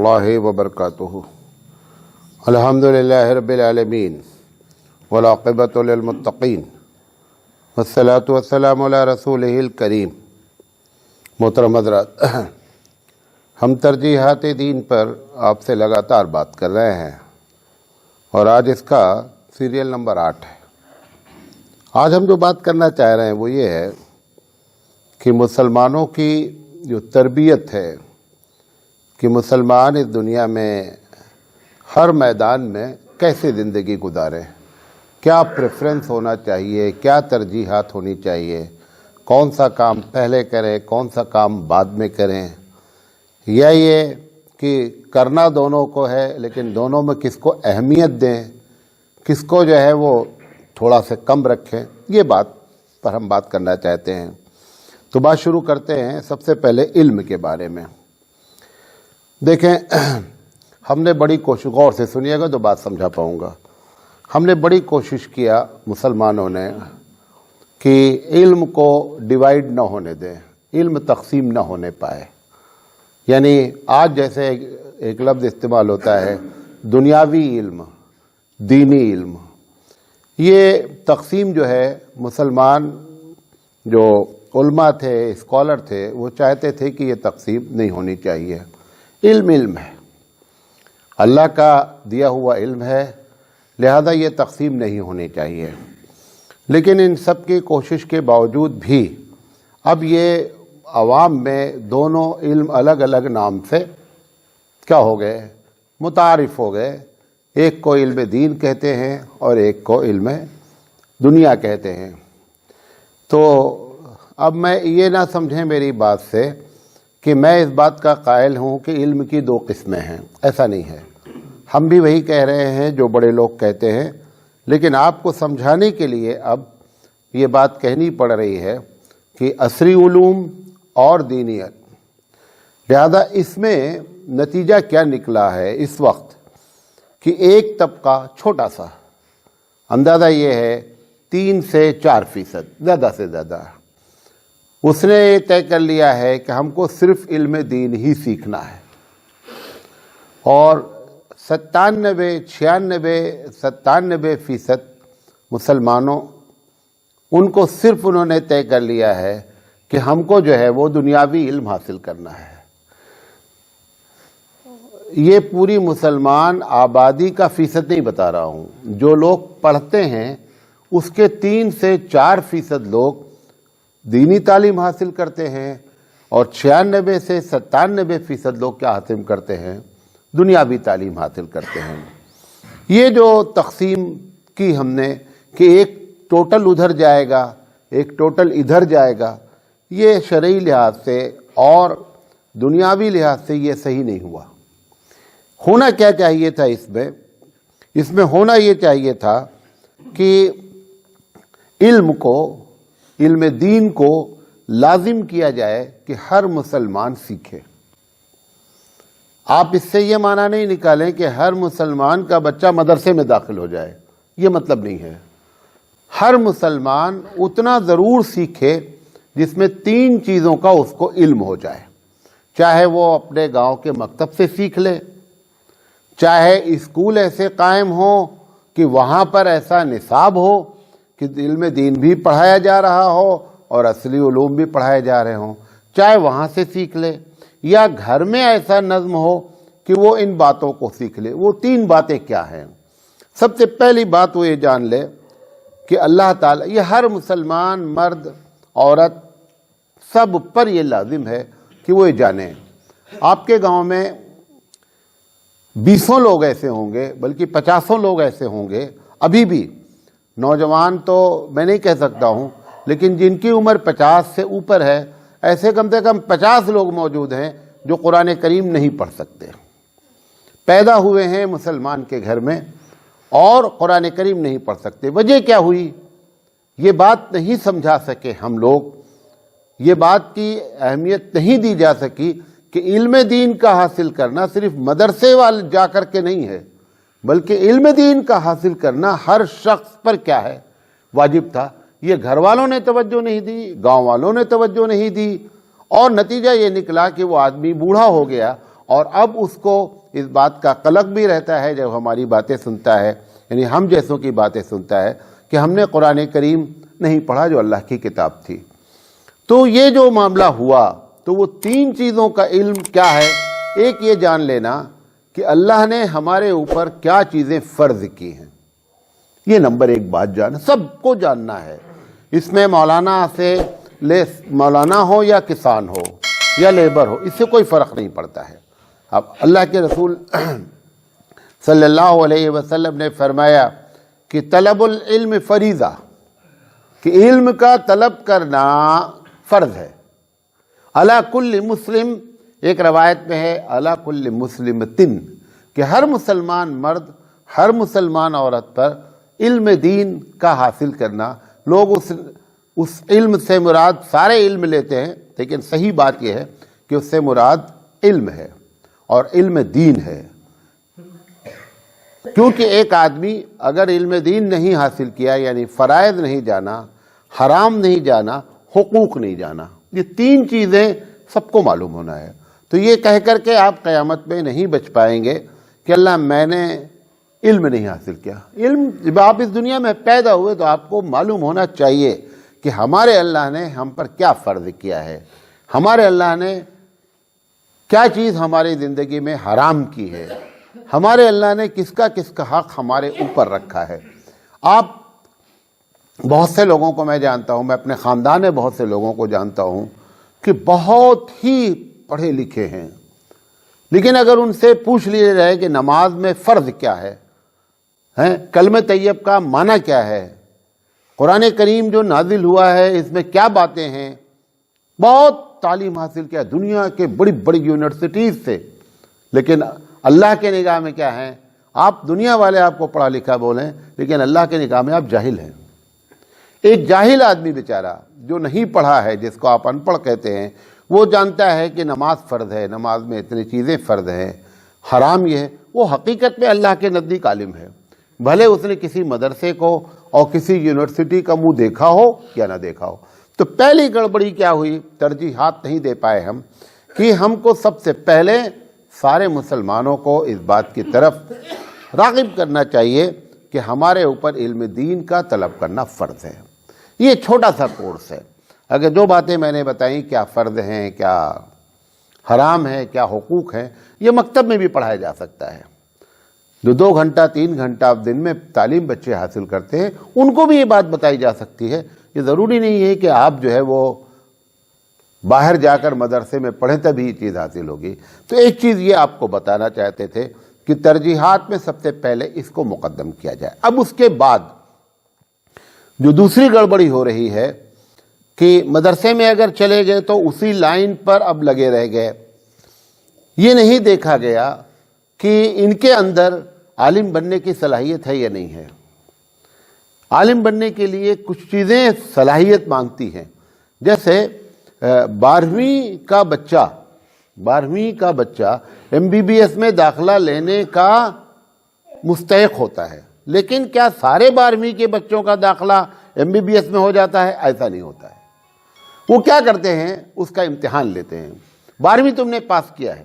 اللہ وبرکاتہ الحمدللہ رب العالمین والعاقبۃ للمتقین والصلاۃ والسلام علی رسولہ الکریم۔ محترم حضرات، ہم ترجیحات دین پر آپ سے لگاتار بات کر رہے ہیں اور آج اس کا سیریل نمبر 8 ہے۔ آج ہم جو بات کرنا چاہ رہے ہیں وہ یہ ہے کہ مسلمانوں کی جو تربیت ہے کہ مسلمان اس دنیا میں ہر میدان میں کیسے زندگی گزاریں، کیا پریفرنس ہونا چاہیے، کیا ترجیحات ہونی چاہیے، کون سا کام پہلے کریں، کون سا کام بعد میں کریں، یا یہ کہ کرنا دونوں کو ہے لیکن دونوں میں کس کو اہمیت دیں، کس کو جو ہے وہ تھوڑا سے کم رکھیں، یہ بات پر ہم بات کرنا چاہتے ہیں۔ تو بات شروع کرتے ہیں سب سے پہلے علم کے بارے میں۔ دیکھیں، ہم نے بڑی کوشش، غور سے سنیے گا تو بات سمجھا پاؤں گا، ہم نے بڑی کوشش کیا مسلمانوں نے کہ علم کو ڈیوائیڈ نہ ہونے دیں، علم تقسیم نہ ہونے پائے۔ یعنی آج جیسے ایک لفظ استعمال ہوتا ہے دنیاوی علم، دینی علم، یہ تقسیم جو ہے مسلمان جو علماء تھے، اسکالر تھے، وہ چاہتے تھے کہ یہ تقسیم نہیں ہونی چاہیے۔ علم علم ہے، اللہ کا دیا ہوا علم ہے، لہذا یہ تقسیم نہیں ہونی چاہیے۔ لیکن ان سب کی کوشش کے باوجود بھی اب یہ عوام میں دونوں علم الگ الگ نام سے کیا ہو گئے، متعارف ہو گئے۔ ایک کو علم دین کہتے ہیں اور ایک کو علم دنیا کہتے ہیں۔ تو اب میں یہ نہ سمجھیں میری بات سے کہ میں اس بات کا قائل ہوں کہ علم کی دو قسمیں ہیں، ایسا نہیں ہے۔ ہم بھی وہی کہہ رہے ہیں جو بڑے لوگ کہتے ہیں، لیکن آپ کو سمجھانے کے لیے اب یہ بات کہنی پڑ رہی ہے کہ عصری علوم اور دینیت۔ لہذا اس میں نتیجہ کیا نکلا ہے اس وقت کہ ایک طبقہ چھوٹا سا، اندازہ یہ ہے 3 سے 4%، زیادہ سے زیادہ، اس نے یہ طے کر لیا ہے کہ ہم کو صرف علم دین ہی سیکھنا ہے، اور 97% مسلمانوں، ان کو صرف انہوں نے طے کر لیا ہے کہ ہم کو جو ہے وہ دنیاوی علم حاصل کرنا ہے۔ یہ پوری مسلمان آبادی کا فیصد نہیں بتا رہا ہوں، جو لوگ پڑھتے ہیں اس کے 3 سے 4% لوگ دینی تعلیم حاصل کرتے ہیں، اور 96 سے 97% لوگ کیا حاصل کرتے ہیں، دنیاوی تعلیم حاصل کرتے ہیں۔ یہ جو تقسیم کی ہم نے کہ ایک ٹوٹل ادھر جائے گا، ایک ٹوٹل ادھر جائے گا، یہ شرعی لحاظ سے اور دنیاوی لحاظ سے یہ صحیح نہیں ہوا۔ ہونا کیا چاہیے تھا اس میں ہونا یہ چاہیے تھا کہ علم دین کو لازم کیا جائے کہ ہر مسلمان سیکھے۔ آپ اس سے یہ معنی نہیں نکالیں کہ ہر مسلمان کا بچہ مدرسے میں داخل ہو جائے، یہ مطلب نہیں ہے۔ ہر مسلمان اتنا ضرور سیکھے جس میں 3 چیزوں کا اس کو علم ہو جائے، چاہے وہ اپنے گاؤں کے مکتب سے سیکھ لے، چاہے اسکول ایسے قائم ہو کہ وہاں پر ایسا نصاب ہو کہ علم دین بھی پڑھایا جا رہا ہو اور اصلی علوم بھی پڑھائے جا رہے ہوں، چاہے وہاں سے سیکھ لے، یا گھر میں ایسا نظم ہو کہ وہ ان باتوں کو سیکھ لے۔ وہ 3 باتیں کیا ہیں؟ سب سے پہلی بات وہ یہ جان لے کہ اللہ تعالیٰ، یہ ہر مسلمان مرد عورت سب پر یہ لازم ہے کہ وہ یہ جانیں۔ آپ کے گاؤں میں 20 لوگ ایسے ہوں گے، بلکہ 50 لوگ ایسے ہوں گے، ابھی بھی نوجوان تو میں نہیں کہہ سکتا ہوں، لیکن جن کی عمر 50 سے اوپر ہے، ایسے کم سے کم 50 لوگ موجود ہیں جو قرآن کریم نہیں پڑھ سکتے، پیدا ہوئے ہیں مسلمان کے گھر میں اور قرآن کریم نہیں پڑھ سکتے۔ وجہ کیا ہوئی؟ یہ بات نہیں سمجھا سکے ہم لوگ، یہ بات کی اہمیت نہیں دی جا سکی کہ علم دین کا حاصل کرنا صرف مدرسے والے جا کر کے نہیں ہے، بلکہ علم دین کا حاصل کرنا ہر شخص پر کیا ہے، واجب تھا۔ یہ گھر والوں نے توجہ نہیں دی، گاؤں والوں نے توجہ نہیں دی، اور نتیجہ یہ نکلا کہ وہ آدمی بوڑھا ہو گیا اور اب اس کو اس بات کا قلق بھی رہتا ہے جب ہماری باتیں سنتا ہے، یعنی ہم جیسوں کی باتیں سنتا ہے کہ ہم نے قرآن کریم نہیں پڑھا جو اللہ کی کتاب تھی۔ تو یہ جو معاملہ ہوا تو وہ 3 چیزوں کا علم کیا ہے؟ ایک یہ جان لینا کہ اللہ نے ہمارے اوپر کیا چیزیں فرض کی ہیں، یہ نمبر 1 بات جاننا، سب کو جاننا ہے۔ اس میں مولانا سے مولانا ہو یا کسان ہو یا لیبر ہو، اس سے کوئی فرق نہیں پڑتا ہے۔ اب اللہ کے رسول صلی اللہ علیہ وسلم نے فرمایا کہ طلب العلم فریضہ، کہ علم کا طلب کرنا فرض ہے۔ علی کل مسلم، ایک روایت میں ہے علی کل مسلمتن، کہ ہر مسلمان مرد، ہر مسلمان عورت پر علم دین کا حاصل کرنا۔ لوگ اس علم سے مراد سارے علم لیتے ہیں، لیکن صحیح بات یہ ہے کہ اس سے مراد علم ہے اور علم دین ہے، کیونکہ ایک آدمی اگر علم دین نہیں حاصل کیا، یعنی فرائض نہیں جانا، حرام نہیں جانا، حقوق نہیں جانا، یہ 3 چیزیں سب کو معلوم ہونا ہے۔ تو یہ کہہ کر کے آپ قیامت میں نہیں بچ پائیں گے کہ اللہ میں نے علم نہیں حاصل کیا۔ علم جب آپ اس دنیا میں پیدا ہوئے تو آپ کو معلوم ہونا چاہیے کہ ہمارے اللہ نے ہم پر کیا فرض کیا ہے، ہمارے اللہ نے کیا چیز ہماری زندگی میں حرام کی ہے، ہمارے اللہ نے کس کا حق ہمارے اوپر رکھا ہے۔ آپ بہت سے لوگوں کو میں جانتا ہوں، میں اپنے خاندان میں بہت سے لوگوں کو جانتا ہوں کہ بہت ہی پڑھے لکھے ہیں، لیکن اگر ان سے پوچھ لیا جائے کہ نماز میں فرض کیا ہے، کلمہ طیب کا معنی کیا ہے، قرآن کریم جو نازل ہوا ہے اس میں کیا باتیں ہیں، بہت تعلیم حاصل کیا دنیا کے بڑی بڑی یونیورسٹیز سے، لیکن اللہ کے نگاہ میں کیا ہیں؟ آپ دنیا والے آپ کو پڑھا لکھا بولیں، لیکن اللہ کے نگاہ میں آپ جاہل ہیں۔ ایک جاہل آدمی بیچارہ جو نہیں پڑھا ہے، جس کو آپ ان پڑھ کہتے ہیں، وہ جانتا ہے کہ نماز فرض ہے، نماز میں اتنی چیزیں فرض ہیں، حرام یہ ہے، وہ حقیقت میں اللہ کے نزدیک عالم ہے، بھلے اس نے کسی مدرسے کو اور کسی یونیورسٹی کا منہ دیکھا ہو یا نہ دیکھا ہو۔ تو پہلی گڑبڑی کیا ہوئی؟ ترجیحات نہیں دے پائے ہم، کہ ہم کو سب سے پہلے سارے مسلمانوں کو اس بات کی طرف راغب کرنا چاہیے کہ ہمارے اوپر علم دین کا طلب کرنا فرض ہے۔ یہ چھوٹا سا کورس ہے، اگر جو باتیں میں نے بتائیں کیا فرض ہیں، کیا حرام ہیں، کیا حقوق ہیں، یہ مکتب میں بھی پڑھایا جا سکتا ہے۔ جو 2 گھنٹہ 3 گھنٹہ آپ دن میں تعلیم بچے حاصل کرتے ہیں، ان کو بھی یہ بات بتائی جا سکتی ہے۔ یہ ضروری نہیں ہے کہ آپ جو ہے وہ باہر جا کر مدرسے میں پڑھیں تبھی یہ چیز حاصل ہوگی۔ تو ایک چیز یہ آپ کو بتانا چاہتے تھے کہ ترجیحات میں سب سے پہلے اس کو مقدم کیا جائے۔ اب اس کے بعد جو دوسری گڑبڑی ہو رہی ہے کہ مدرسے میں اگر چلے گئے تو اسی لائن پر اب لگے رہ گئے، یہ نہیں دیکھا گیا کہ ان کے اندر عالم بننے کی صلاحیت ہے یا نہیں ہے۔ عالم بننے کے لیے کچھ چیزیں صلاحیت مانگتی ہیں، جیسے 12ویں کا بچہ MBBS میں داخلہ لینے کا مستحق ہوتا ہے، لیکن کیا سارے 12ویں کے بچوں کا داخلہ MBBS میں ہو جاتا ہے؟ ایسا نہیں ہوتا ہے۔ وہ کیا کرتے ہیں؟ اس کا امتحان لیتے ہیں۔ 12ویں تم نے پاس کیا ہے،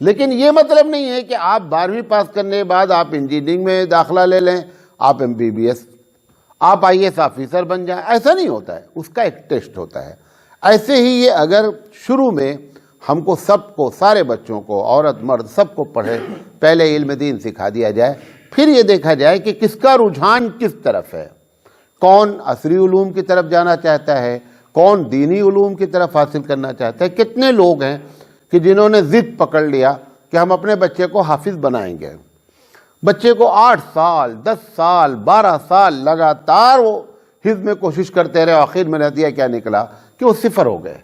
لیکن یہ مطلب نہیں ہے کہ آپ 12ویں پاس کرنے کے بعد آپ انجینئرنگ میں داخلہ لے لیں، آپ MBBS، آپ IAS آفیسر بن جائیں، ایسا نہیں ہوتا ہے۔ اس کا ایک ٹیسٹ ہوتا ہے۔ ایسے ہی یہ اگر شروع میں ہم کو سب کو، سارے بچوں کو، عورت مرد سب کو پڑھے، پہلے علم دین سکھا دیا جائے، پھر یہ دیکھا جائے کہ کس کا رجحان کس طرف ہے، کون عصری علوم کی طرف جانا چاہتا ہے، کون دینی علوم کی طرف حاصل کرنا چاہتا ہے۔ کتنے لوگ ہیں کہ جنہوں نے ضد پکڑ لیا کہ ہم اپنے بچے کو حافظ بنائیں گے، بچے کو 8 سال 10 سال 12 سال لگاتار وہ حفظ میں کوشش کرتے رہے، آخر میں نتیجہ کیا نکلا کہ وہ صفر ہو گئے،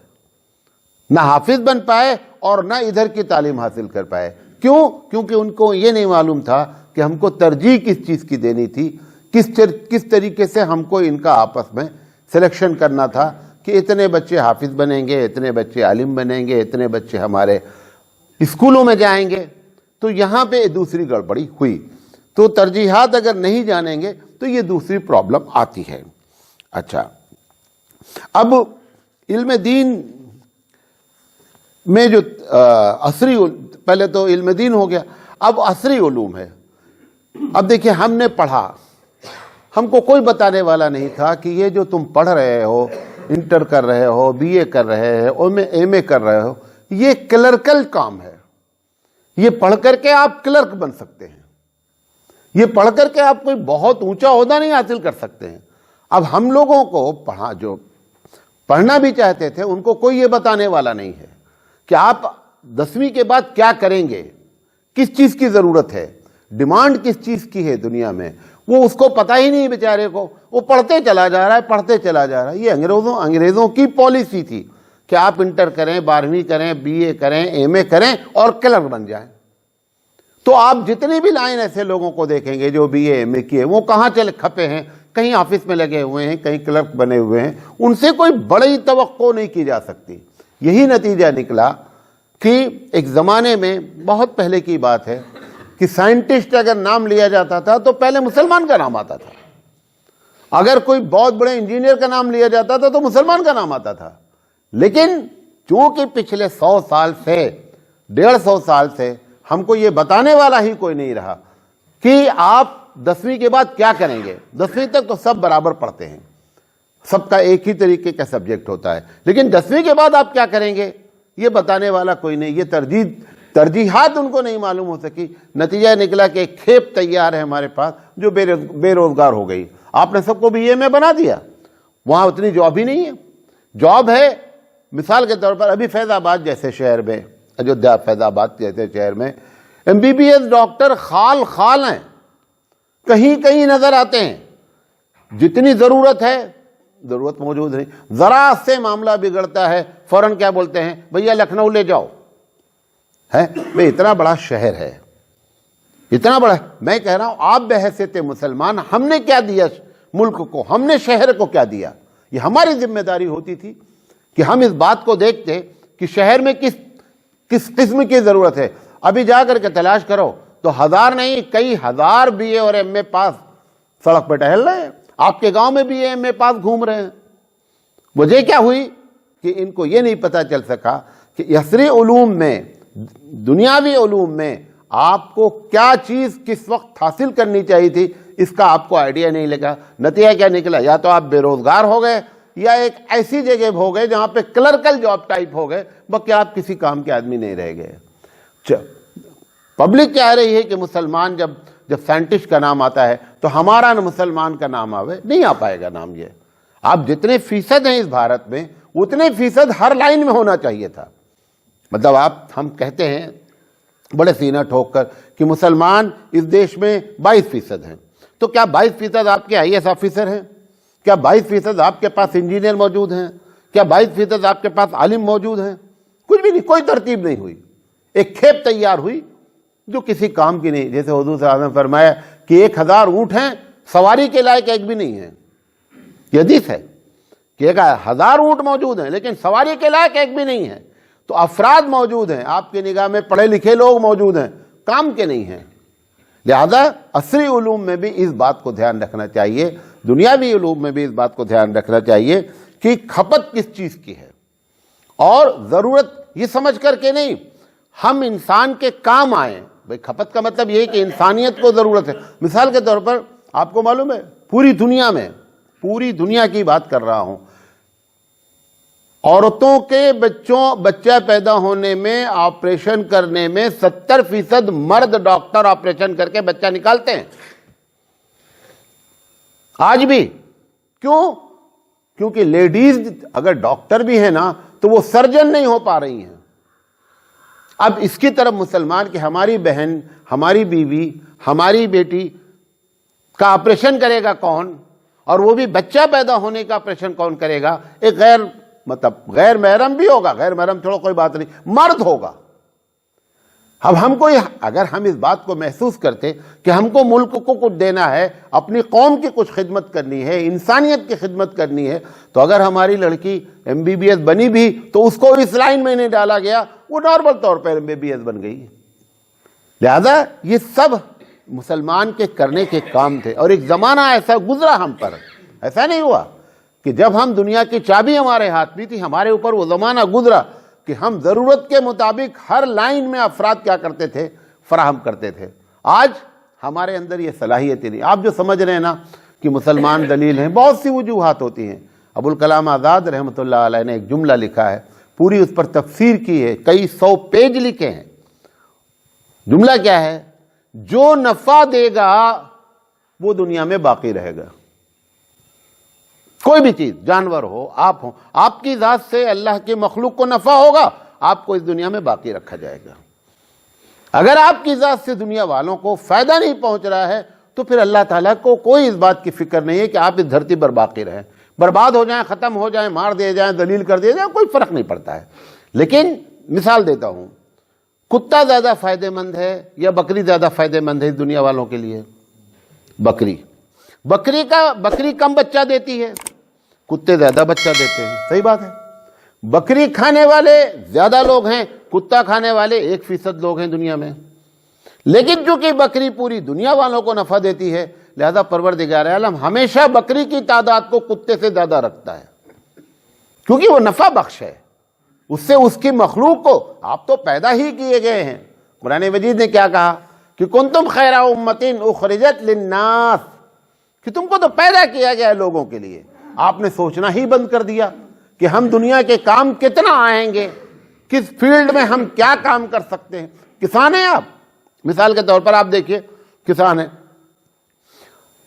نہ حافظ بن پائے اور نہ ادھر کی تعلیم حاصل کر پائے۔ کیوں؟ کیونکہ ان کو یہ نہیں معلوم تھا کہ ہم کو ترجیح کس چیز کی دینی تھی، کس طریقے سے ہم کو ان کا آپس میں سلیکشن کرنا تھا کہ اتنے بچے حافظ بنیں گے، اتنے بچے عالم بنیں گے، اتنے بچے ہمارے اسکولوں میں جائیں گے۔ تو یہاں پہ دوسری گڑبڑی ہوئی۔ تو ترجیحات اگر نہیں جانیں گے تو یہ دوسری پرابلم آتی ہے۔ اچھا، اب علم دین میں جو عصری، پہلے تو علم دین ہو گیا، اب عصری علوم ہے۔ اب دیکھیں ہم نے پڑھا، ہم کو کوئی بتانے والا نہیں تھا کہ یہ جو تم پڑھ رہے ہو، انٹر کر رہے ہو، بی اے کر رہے ہو، ایم اے کر رہے ہو، یہ کلرکل کام ہے، یہ پڑھ کر کے آپ کلرک بن سکتے ہیں، یہ پڑھ کر کے آپ کوئی بہت اونچا عہدہ نہیں حاصل کر سکتے ہیں۔ اب ہم لوگوں کو جو پڑھنا بھی چاہتے تھے ان کو کوئی یہ بتانے والا نہیں ہے کہ آپ 10ویں کے بعد کیا کریں گے، کس چیز کی ضرورت ہے، ڈیمانڈ کس چیز کی ہے دنیا میں، وہ اس کو پتہ ہی نہیں بیچارے کو، وہ پڑھتے چلا جا رہا ہے، پڑھتے چلا جا رہا ہے۔ یہ انگریزوں کی پالیسی تھی کہ آپ انٹر کریں، 12ویں کریں، بی اے کریں، ایم اے کریں اور کلرک بن جائیں۔ تو آپ جتنی بھی لائن ایسے لوگوں کو دیکھیں گے جو بی اے ایم اے کیے، وہ کہاں چلے کھپے ہیں، کہیں آفس میں لگے ہوئے ہیں، کہیں کلرک بنے ہوئے ہیں، ان سے کوئی بڑی توقع نہیں کی جا سکتی۔ یہی نتیجہ نکلا کہ ایک زمانے میں، بہت پہلے کی بات ہے، کہ سائنٹسٹ اگر نام لیا جاتا تھا تو پہلے مسلمان کا نام آتا تھا، اگر کوئی بہت بڑے انجینئر کا نام لیا جاتا تھا تو مسلمان کا نام آتا تھا۔ لیکن چونکہ پچھلے 100 سال سے، 150 سال سے ہم کو یہ بتانے والا ہی کوئی نہیں رہا کہ آپ 10ویں کے بعد کیا کریں گے۔ 10ویں تک تو سب برابر پڑھتے ہیں، سب کا ایک ہی طریقے کا سبجیکٹ ہوتا ہے، لیکن 10ویں کے بعد آپ کیا کریں گے یہ بتانے والا کوئی نہیں۔ یہ ترجیحات ان کو نہیں معلوم ہو سکی۔ نتیجہ نکلا کہ ایک کھیپ تیار ہے ہمارے پاس جو بے روزگار ہو گئی۔ آپ نے سب کو بی اے میں بنا دیا، وہاں اتنی جاب ہی نہیں ہے۔ جاب ہے مثال کے طور پر ابھی فیض آباد جیسے شہر میں، ایودھیا فیض آباد جیسے شہر میں M B B S doctor خال ہیں، کہیں کہیں نظر آتے ہیں۔ جتنی ضرورت ہے، ضرورت موجود نہیں، ذرا سے معاملہ بگڑتا ہے فوراً کیا بولتے ہیں، بھیا لکھنؤ لے جاؤ، ہے بھئی اتنا بڑا شہر ہے، اتنا بڑا۔ میں کہہ رہا ہوں آپ بحیثیت مسلمان ہم نے کیا دیا ملک کو، ہم نے شہر کو کیا دیا؟ یہ ہماری ذمہ داری ہوتی تھی کہ ہم اس بات کو دیکھتے کہ شہر میں کس قسم کی ضرورت ہے۔ ابھی جا کر کے تلاش کرو تو ہزار نہیں کئی ہزار بی اے اور ایم اے پاس سڑک پہ ٹہل رہے ہیں، آپ کے گاؤں میں بی اے ایم اے پاس گھوم رہے ہیں۔ وجہ کیا ہوئی کہ ان کو یہ نہیں پتا چل سکا کہ عصری علوم میں، دنیاوی علوم میں آپ کو کیا چیز کس وقت حاصل کرنی چاہیے تھی، اس کا آپ کو آئیڈیا نہیں لگا۔ نتیجہ کیا نکلا، یا تو آپ بے روزگار ہو گئے یا ایک ایسی جگہ ہو گئے جہاں پہ کلرکل جاب ٹائپ ہو گئے، باقی آپ کسی کام کے آدمی نہیں رہ گئے۔ پبلک کہہ رہی ہے کہ مسلمان جب سائنٹسٹ کا نام آتا ہے تو ہمارا مسلمان کا نام آوے، نہیں آ پائے گا نام۔ یہ آپ جتنے فیصد ہیں اس بھارت میں اتنے فیصد ہر لائن میں ہونا چاہیے تھا۔ مطلب ہم کہتے ہیں بڑے سینہ ٹھوک کر کہ مسلمان اس دیش میں 22% ہیں، تو کیا 22% آپ کے آئی ایس آفیسر ہیں؟ کیا 22% آپ کے پاس انجینئر موجود ہیں؟ کیا 22% آپ کے پاس عالم موجود ہیں؟ کچھ بھی نہیں، کوئی ترتیب نہیں ہوئی، ایک کھیپ تیار ہوئی جو کسی کام کی نہیں۔ جیسے حضور صلی اللہ علیہ وسلم نے فرمایا کہ 1000 اونٹ ہیں، سواری کے لائق ایک بھی نہیں ہے۔ یہ حدیث ہے کہ 1000 اونٹ موجود ہیں لیکن سواری کے لائق ایک بھی نہیں ہے۔ تو افراد موجود ہیں، آپ کی نگاہ میں پڑھے لکھے لوگ موجود ہیں، کام کے نہیں ہیں۔ لہذا عصری علوم میں بھی اس بات کو دھیان رکھنا چاہیے، دنیاوی علوم میں بھی اس بات کو دھیان رکھنا چاہیے کہ کھپت کس چیز کی ہے، اور ضرورت یہ سمجھ کر کے نہیں ہم انسان کے کام آئیں۔ بھئی کھپت کا مطلب یہ ہے کہ انسانیت کو ضرورت ہے۔ مثال کے طور پر آپ کو معلوم ہے پوری دنیا میں، پوری دنیا کی بات کر رہا ہوں، عورتوں کے بچہ پیدا ہونے میں، آپریشن کرنے میں 70% مرد ڈاکٹر آپریشن کر کے بچہ نکالتے ہیں آج بھی۔ کیوں؟ کیونکہ لیڈیز اگر ڈاکٹر بھی ہیں نا تو وہ سرجن نہیں ہو پا رہی ہیں۔ اب اس کی طرف مسلمان کہ ہماری بہن، ہماری بیوی، ہماری بیٹی کا آپریشن کرے گا کون، اور وہ بھی بچہ پیدا ہونے کا آپریشن کون کرے گا؟ ایک غیر محرم بھی ہوگا، غیر محرم چھوڑو کوئی بات نہیں، مرد ہوگا۔ اب ہم کو اگر ہم اس بات کو محسوس کرتے کہ ہم کو ملک کو کچھ دینا ہے، اپنی قوم کی کچھ خدمت کرنی ہے، انسانیت کی خدمت کرنی ہے، تو اگر ہماری لڑکی ایم بی بی ایس بنی بھی تو اس کو اس لائن میں نہیں ڈالا گیا، وہ نارمل طور پر ایم بی بی ایس بن گئی۔ لہذا یہ سب مسلمان کے کرنے کے کام تھے، اور ایک زمانہ ایسا گزرا ہم پر، ایسا نہیں ہوا کہ جب ہم دنیا کی چابی ہمارے ہاتھ میں تھی، ہمارے اوپر وہ زمانہ گزرا کہ ہم ضرورت کے مطابق ہر لائن میں افراد کیا کرتے تھے؟ فراہم کرتے تھے۔ آج ہمارے اندر یہ صلاحیت نہیں۔ آپ جو سمجھ رہے ہیں نا کہ مسلمان دلیل ہیں، بہت سی وجوہات ہوتی ہیں۔ ابوالکلام آزاد رحمۃ اللہ علیہ نے ایک جملہ لکھا ہے، پوری اس پر تفسیر کی ہے، کئی 100 پیج لکھے ہیں۔ جملہ کیا ہے؟ جو نفع دے گا وہ دنیا میں باقی رہے گا۔ کوئی بھی چیز، جانور ہو، آپ ہو، آپ کی ذات سے اللہ کے مخلوق کو نفع ہوگا، آپ کو اس دنیا میں باقی رکھا جائے گا۔ اگر آپ کی ذات سے دنیا والوں کو فائدہ نہیں پہنچ رہا ہے تو پھر اللہ تعالیٰ کو کوئی اس بات کی فکر نہیں ہے کہ آپ اس دھرتی پر باقی رہیں، برباد ہو جائیں، ختم ہو جائیں، مار دیے جائیں، ذلیل کر دیے جائیں، کوئی فرق نہیں پڑتا ہے۔ لیکن مثال دیتا ہوں، کتا زیادہ فائدہ مند ہے یا بکری زیادہ فائدہ مند ہے اس دنیا والوں کے لیے؟ بکری کم بچہ دیتی ہے، کتے زیادہ بچہ دیتے ہیں، صحیح بات ہے۔ بکری کھانے والے زیادہ لوگ ہیں، کتا کھانے والے 1% لوگ ہیں دنیا میں۔ لیکن چونکہ بکری پوری دنیا والوں کو نفع دیتی ہے، لہذا پروردگار عالم ہمیشہ بکری کی تعداد کو کتے سے زیادہ رکھتا ہے، کیونکہ وہ نفع بخش ہے۔ اس سے اس کی مخلوق کو، آپ تو پیدا ہی کیے گئے ہیں۔ قرآن مجید نے کیا کہا کہ کنتم خیر امۃ اخرجت للناس، کہ تم کو تو پیدا کیا گیا ہے لوگوں کے لیے۔ آپ نے سوچنا ہی بند کر دیا کہ ہم دنیا کے کام کتنا آئیں گے، کس فیلڈ میں ہم کیا کام کر سکتے ہیں۔ کسان ہیں آپ، مثال کے طور پر آپ دیکھیے، کسان ہیں،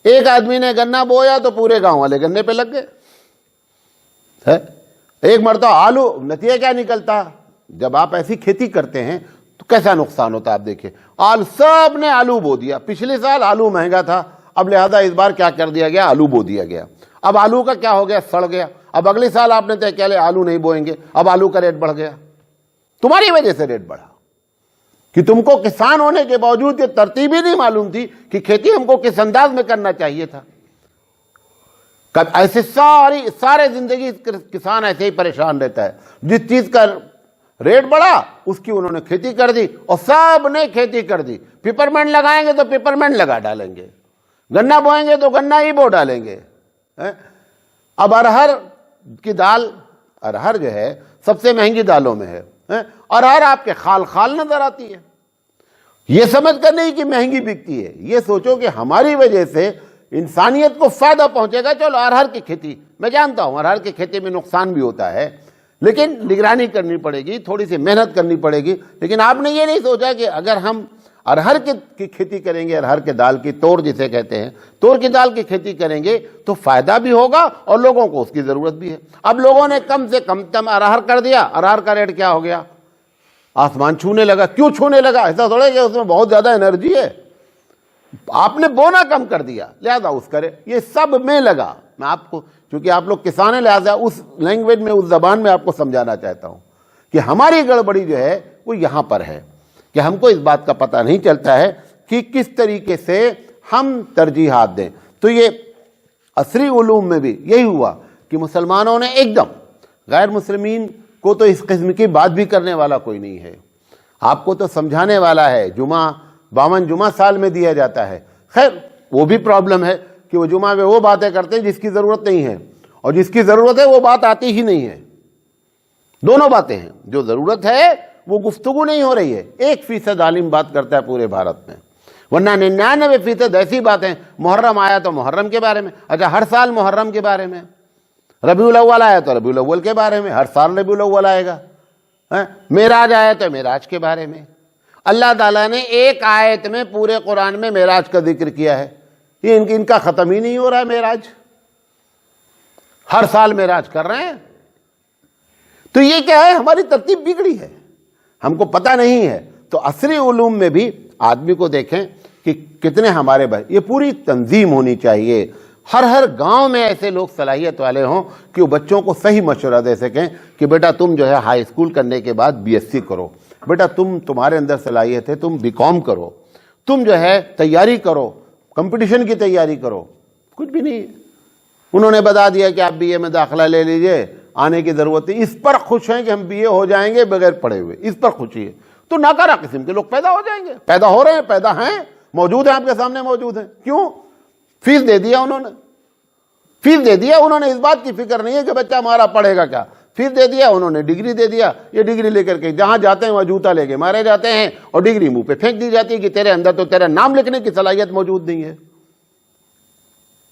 ایک آدمی نے گنا بویا تو پورے گاؤں والے گنے پہ لگ گئے۔ ایک مرتبہ آلو، نتیجہ کیا نکلتا؟ جب آپ ایسی کھیتی کرتے ہیں تو کیسا نقصان ہوتا ہے آپ دیکھیں۔ سب نے آلو بو دیا، پچھلے سال آلو مہنگا تھا، اب لہذا اس بار کیا کر دیا گیا؟ آلو بو دیا گیا۔ اب آلو کا کیا ہو گیا؟ سڑ گیا۔ اب اگلے سال آپ نے طے کیا لے آلو نہیں بوئیں گے، اب آلو کا ریٹ بڑھ گیا، تمہاری وجہ سے ریٹ بڑھا، کہ تم کو کسان ہونے کے باوجود یہ ترتیب ہی نہیں معلوم تھی کہ کھیتی ہم کو کس انداز میں کرنا چاہیے تھا۔ ایسے سارے زندگی کسان ایسے ہی پریشان رہتا ہے، جس چیز کا ریٹ بڑھا اس کی انہوں نے کھیتی کر دی، اور سب نے کھیتی کر دی۔ پیپرمنٹ لگائیں گے تو پیپرمنٹ لگا ڈالیں گے، گنا بوئیں گے تو گنا ہی بو ڈالیں گے۔ اب ارہر کی دال، ارہر جو ہے سب سے مہنگی دالوں میں ہے، ارہر آپ کے خال نظر آتی ہے۔ یہ سمجھ کر نہیں کہ مہنگی بکتی ہے، یہ سوچو کہ ہماری وجہ سے انسانیت کو فائدہ پہنچے گا۔ چلو ارہر کی کھیتی، میں جانتا ہوں ارہر کی کھیتی میں نقصان بھی ہوتا ہے، لیکن نگرانی کرنی پڑے گی، تھوڑی سی محنت کرنی پڑے گی۔ لیکن آپ نے یہ نہیں سوچا کہ اگر ہم ارہر کی کھیتی کریں گے، ارہر کے دال کی، تور جسے کہتے ہیں، تور کی دال کی کھیتی کریں گے تو فائدہ بھی ہوگا اور لوگوں کو اس کی ضرورت بھی ہے۔ اب لوگوں نے کم سے کم ارہر کر دیا، ارہر کا ریٹ کیا ہو گیا؟ آسمان چھونے لگا۔ کیوں چھونے لگا؟ ایسا تھوڑا کہ اس میں بہت زیادہ انرجی ہے، آپ نے بونا کم کر دیا، لہذا اس کرے، یہ سب میں لگا۔ میں آپ کو، چونکہ آپ لوگ کسان ہیں، لہذا اس لینگویج میں، اس زبان میں آپ کو سمجھانا چاہتا ہوں کہ ہماری گڑبڑی جو ہے وہ یہاں پر ہے کہ ہم کو اس بات کا پتہ نہیں چلتا ہے کہ کس طریقے سے ہم ترجیحات دیں۔ تو یہ عصری علوم میں بھی یہی ہوا کہ مسلمانوں نے ایک دم، غیر مسلمین کو تو اس قسم کی بات بھی کرنے والا کوئی نہیں ہے، آپ کو تو سمجھانے والا ہے۔ جمعہ 52 جمعہ سال میں دیا جاتا ہے، خیر وہ بھی پرابلم ہے کہ وہ جمعہ میں وہ باتیں کرتے ہیں جس کی ضرورت نہیں ہے، اور جس کی ضرورت ہے وہ بات آتی ہی نہیں ہے۔ دونوں باتیں ہیں، جو ضرورت ہے وہ گفتگو نہیں ہو رہی ہے۔ 1% عالم بات کرتا ہے پورے بھارت میں، ورنہ 99% ایسی باتیں، محرم آیا تو محرم کے بارے میں، اچھا ہر سال محرم کے بارے میں، ربیع الاول آیا تو ربیع الاول کے بارے میں، ہر سال ربیع الاول آئے گا، معراج آیا تو معراج کے بارے میں۔ اللہ تعالیٰ نے ایک آیت میں پورے قرآن میں معراج کا ذکر کیا ہے، یہ ان کا ختم ہی نہیں ہو رہا ہے معراج، ہر سال معراج کر رہے ہیں۔ تو یہ کیا ہے؟ ہماری ترتیب بگڑی ہے، ہم کو پتہ نہیں ہے۔ تو عصری علوم میں بھی آدمی کو دیکھیں کہ کتنے ہمارے بھائی، یہ پوری تنظیم ہونی چاہیے، ہر گاؤں میں ایسے لوگ صلاحیت والے ہوں کہ وہ بچوں کو صحیح مشورہ دے سکیں کہ بیٹا تم جو ہے ہائی اسکول کرنے کے بعد BSc کرو، بیٹا تمہارے اندر صلاحیت ہے، تم BCom کرو، تم جو ہے تیاری کرو، کمپٹیشن کی تیاری کرو۔ کچھ بھی نہیں، انہوں نے بتا دیا کہ آپ BA میں داخلہ لے لیجئے، آنے کی ضرورت ہے۔ اس پر خوش ہیں کہ ہم BA ہو جائیں گے بغیر پڑھے ہوئے، اس پر خوشی ہے۔ تو ناکارہ قسم کے لوگ پیدا ہو جائیں گے، پیدا ہو رہے ہیں، پیدا ہیں، موجود ہیں، آپ کے سامنے موجود ہیں۔ کیوں؟ فیس دے دیا انہوں نے، فیس دے دیا انہوں نے، اس بات کی فکر نہیں ہے کہ بچہ ہمارا پڑھے گا کیا۔ فیس دے دیا انہوں نے، ڈگری دے دیا، یہ ڈگری لے کر کے جہاں جاتے ہیں وہاں جوتا لے کے مارے جاتے ہیں اور ڈگری منہ پہ پھینک دی جاتی ہے کہ تیرے اندر تو تیرا نام لکھنے کی صلاحیت موجود نہیں ہے۔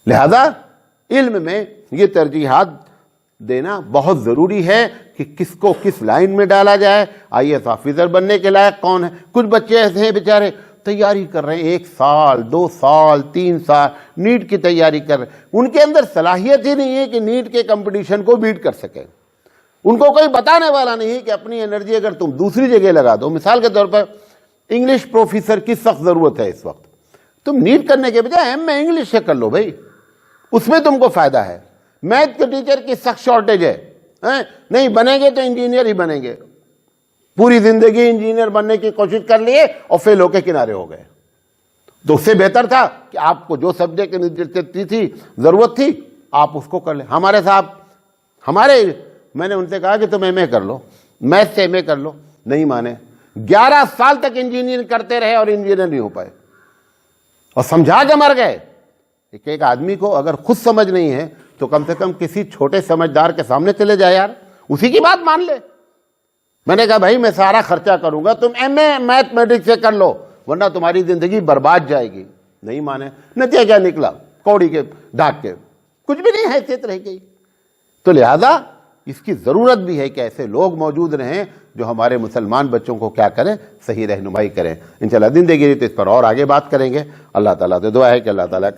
لہذا علم میں یہ ترجیحات دینا بہت ضروری ہے کہ کس کو کس لائن میں ڈالا جائے۔ آئی ایس آفیسر بننے کے لائق کون ہے؟ کچھ بچے ایسے ہیں بیچارے تیاری کر رہے ہیں 1 سال 2 سال 3 سال نیٹ کی تیاری کر رہے ہیں، ان کے اندر صلاحیت ہی نہیں ہے کہ نیٹ کے کمپٹیشن کو بیٹ کر سکے۔ ان کو کوئی بتانے والا نہیں ہے کہ اپنی انرجی اگر تم دوسری جگہ لگا دو۔ مثال کے طور پر انگلش پروفیسر کی سخت ضرورت ہے اس وقت، تم نیٹ کرنے کے بجائے ایم اے انگلش سے کر لو بھائی، اس میں تم کو فائدہ ہے۔ میتھ کے ٹیچر کی سخت شارٹیج ہے، نہیں بنیں گے تو انجینئر ہی بنیں گے، پوری زندگی انجینئر بننے کی کوشش کر لیے اور فیل ہو کے کنارے ہو گئے۔ تو اس سے بہتر تھا کہ آپ کو جو سبجیکٹ کی دلچسپی تھی، ضرورت تھی، آپ اس کو کر لیں۔ ہمارے صاحب میں نے ان سے کہا کہ تم ایم اے کر لو، میتھ سے ایم اے کر لو، نہیں مانے۔ 11 سال تک انجینئر کرتے رہے اور انجینئر نہیں ہو پائے اور سمجھا کے مر گئے۔ ایک آدمی کو اگر خود سمجھ نہیں ہے تو کم سے کم کسی چھوٹے سمجھدار کے سامنے چلے جائے یار، اسی کی بات مان لے۔ میں نے کہا بھائی میں سارا خرچہ کروں گا، تم ایم اے میتھ میٹرکس سے کر لو ورنہ تمہاری زندگی برباد جائے گی۔ نہیں مانے، نتیجہ کیا نکلا؟ کوڑی کے ڈاک کے کچھ بھی نہیں حیثیت رہ گئی۔ تو لہذا اس کی ضرورت بھی ہے کہ ایسے لوگ موجود رہیں جو ہمارے مسلمان بچوں کو کیا کریں، صحیح رہنمائی کریں۔ انشاءاللہ زندگی تو اس پر اور آگے بات کریں گے۔ اللہ تعالیٰ سے دعا ہے کہ اللہ تعالیٰ